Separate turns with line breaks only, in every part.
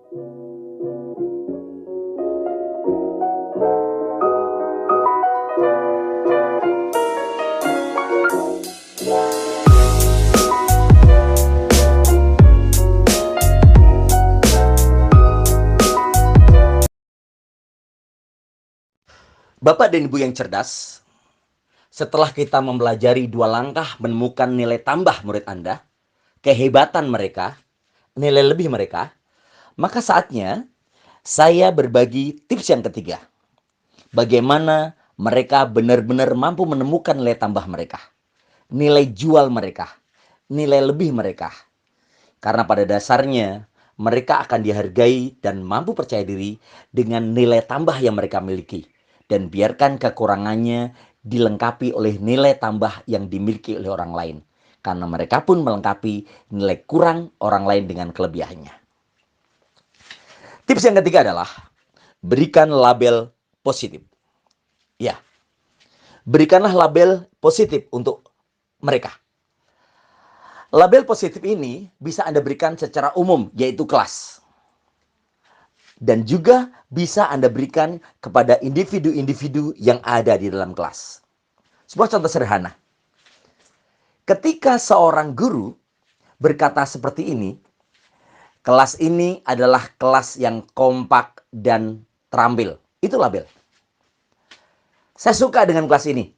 Bapak dan Ibu yang cerdas, setelah kita mempelajari 2 langkah menemukan nilai tambah murid Anda, kehebatan mereka, nilai lebih mereka, maka saatnya saya berbagi tips yang ketiga. Bagaimana mereka benar-benar mampu menemukan nilai tambah mereka, nilai jual mereka, nilai lebih mereka. Karena pada dasarnya mereka akan dihargai dan mampu percaya diri dengan nilai tambah yang mereka miliki. Dan biarkan kekurangannya dilengkapi oleh nilai tambah yang dimiliki oleh orang lain. Karena mereka pun melengkapi nilai kurang orang lain dengan kelebihannya. Tips yang ketiga adalah berikan label positif. Ya, berikanlah label positif untuk mereka. Label positif ini bisa Anda berikan secara umum, yaitu kelas. Dan juga bisa Anda berikan kepada individu-individu yang ada di dalam kelas. Sebuah contoh sederhana. Ketika seorang guru berkata seperti ini, kelas ini adalah kelas yang kompak dan terampil. Itu label. Saya suka dengan kelas ini.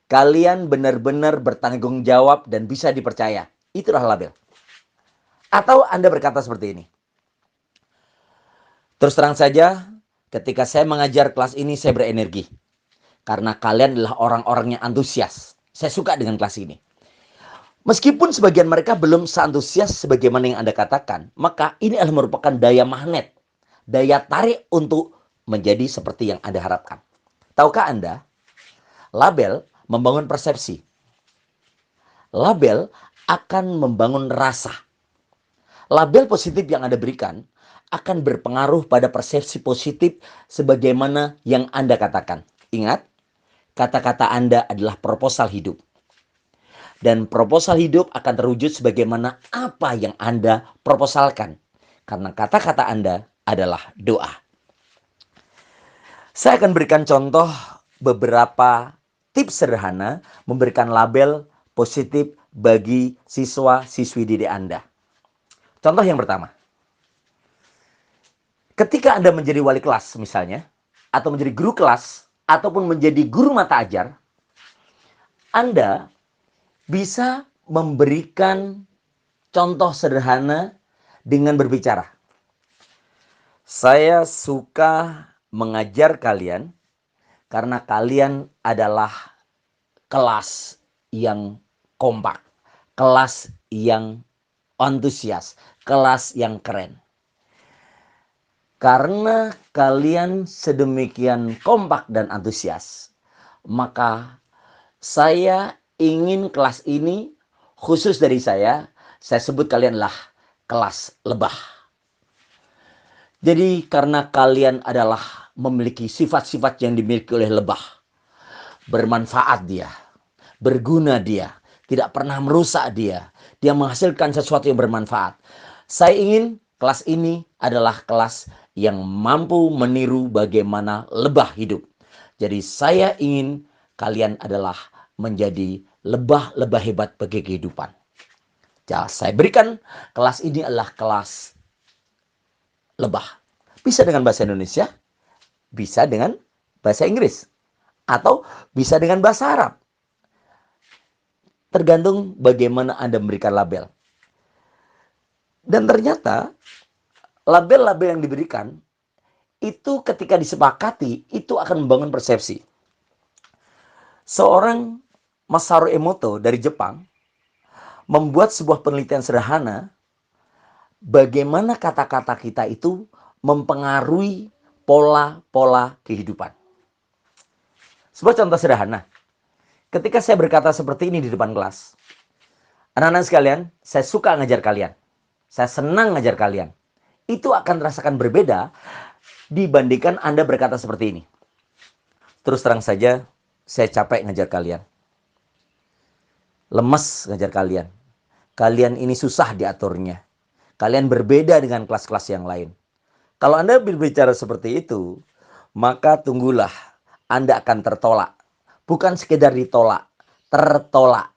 Kalian benar-benar bertanggung jawab dan bisa dipercaya. Itulah label. Atau Anda berkata seperti ini. Terus terang saja, ketika saya mengajar kelas ini, saya berenergi. Karena kalian adalah orang-orang yang antusias. Saya suka dengan kelas ini. Meskipun sebagian mereka belum seantusias sebagaimana yang Anda katakan, maka ini adalah merupakan daya magnet, daya tarik untuk menjadi seperti yang Anda harapkan. Tahukah Anda, label membangun persepsi. Label akan membangun rasa. Label positif yang Anda berikan akan berpengaruh pada persepsi positif sebagaimana yang Anda katakan. Ingat, kata-kata Anda adalah proposal hidup. Dan proposal hidup akan terwujud sebagaimana apa yang Anda proposalkan. Karena kata-kata Anda adalah doa. Saya akan berikan contoh beberapa tips sederhana memberikan label positif bagi siswa-siswi didik Anda. Contoh yang pertama. Ketika Anda menjadi wali kelas misalnya, atau menjadi guru kelas, ataupun menjadi guru mata ajar, Anda bisa memberikan contoh sederhana dengan berbicara. Saya suka mengajar kalian karena kalian adalah kelas yang kompak, kelas yang antusias, kelas yang keren. Karena kalian sedemikian kompak dan antusias, maka saya ingin kelas ini, khusus dari saya sebut kalian adalah kelas lebah. Jadi karena kalian adalah memiliki sifat-sifat yang dimiliki oleh lebah, bermanfaat dia, berguna dia, tidak pernah merusak dia menghasilkan sesuatu yang bermanfaat. Saya ingin kelas ini adalah kelas yang mampu meniru bagaimana lebah hidup. Jadi saya ingin kalian adalah menjadi lebah-lebah hebat bagi kehidupan. Ya, saya berikan kelas ini adalah kelas lebah. Bisa dengan bahasa Indonesia, bisa dengan bahasa Inggris, atau bisa dengan bahasa Arab. Tergantung bagaimana Anda memberikan label. Dan ternyata label-label yang diberikan itu ketika disepakati itu akan membangun persepsi. Seorang Masaru Emoto dari Jepang membuat sebuah penelitian sederhana bagaimana kata-kata kita itu mempengaruhi pola-pola kehidupan. Sebuah contoh sederhana. Ketika saya berkata seperti ini di depan kelas, anak-anak sekalian, saya suka ngajar kalian. Saya senang ngajar kalian. Itu akan terasakan berbeda dibandingkan Anda berkata seperti ini. Terus terang saja, saya capek ngajar kalian. Lemes ngajar kalian. Kalian ini susah diaturnya. Kalian berbeda dengan kelas-kelas yang lain. Kalau Anda berbicara seperti itu, maka tunggulah Anda akan tertolak. Bukan sekedar ditolak, tertolak.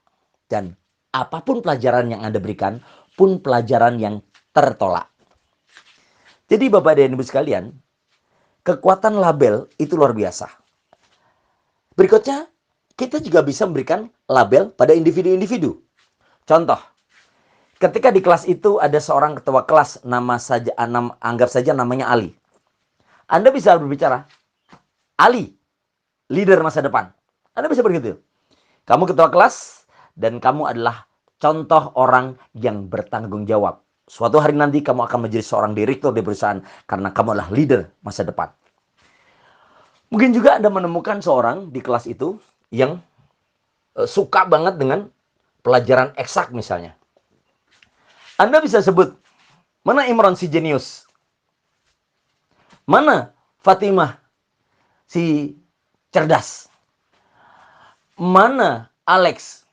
Dan apapun pelajaran yang Anda berikan, pun pelajaran yang tertolak. Jadi Bapak dan Ibu sekalian, kekuatan label itu luar biasa. Berikutnya, kita juga bisa memberikan label pada individu-individu. Contoh, ketika di kelas itu ada seorang ketua kelas, anggap saja namanya Ali. Anda bisa berbicara, Ali, leader masa depan. Anda bisa begitu. Kamu ketua kelas dan kamu adalah contoh orang yang bertanggung jawab. Suatu hari nanti kamu akan menjadi seorang direktur di perusahaan karena kamu adalah leader masa depan. Mungkin juga Anda menemukan seorang di kelas itu yang suka banget dengan pelajaran eksak misalnya. Anda bisa sebut, mana Imron si jenius? Mana Fatimah si cerdas? Mana Alex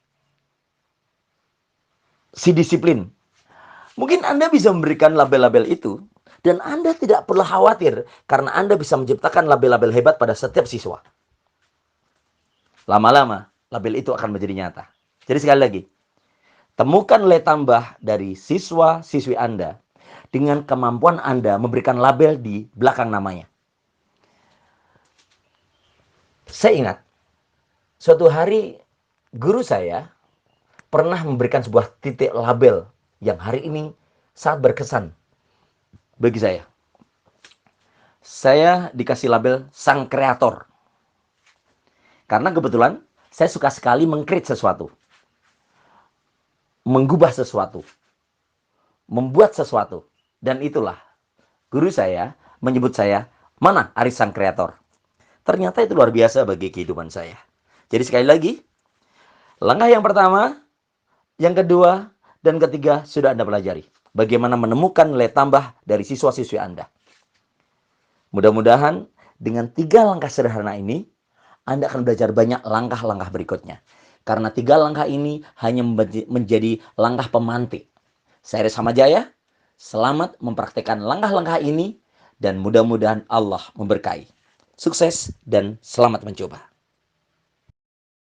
si disiplin? Mungkin Anda bisa memberikan label-label itu, dan Anda tidak perlu khawatir karena Anda bisa menciptakan label-label hebat pada setiap siswa. Lama-lama, label itu akan menjadi nyata. Jadi sekali lagi, temukan nilai tambah dari siswa-siswi Anda dengan kemampuan Anda memberikan label di belakang namanya. Saya ingat, suatu hari guru saya pernah memberikan sebuah titik label yang hari ini sangat berkesan bagi saya. Saya dikasih label sang kreator. Karena kebetulan saya suka sekali meng-create sesuatu. Menggubah sesuatu. Membuat sesuatu. Dan itulah guru saya menyebut saya, mana Aris sang kreator. Ternyata itu luar biasa bagi kehidupan saya. Jadi sekali lagi, langkah yang pertama, yang kedua, dan ketiga sudah Anda pelajari. Bagaimana menemukan nilai tambah dari siswa-siswi Anda. Mudah-mudahan dengan 3 langkah sederhana ini, Anda akan belajar banyak langkah-langkah berikutnya. Karena 3 langkah ini hanya menjadi langkah pemantik. Saya Aris Hamajaya, selamat mempraktikkan langkah-langkah ini, dan mudah-mudahan Allah memberkahi. Sukses dan selamat mencoba.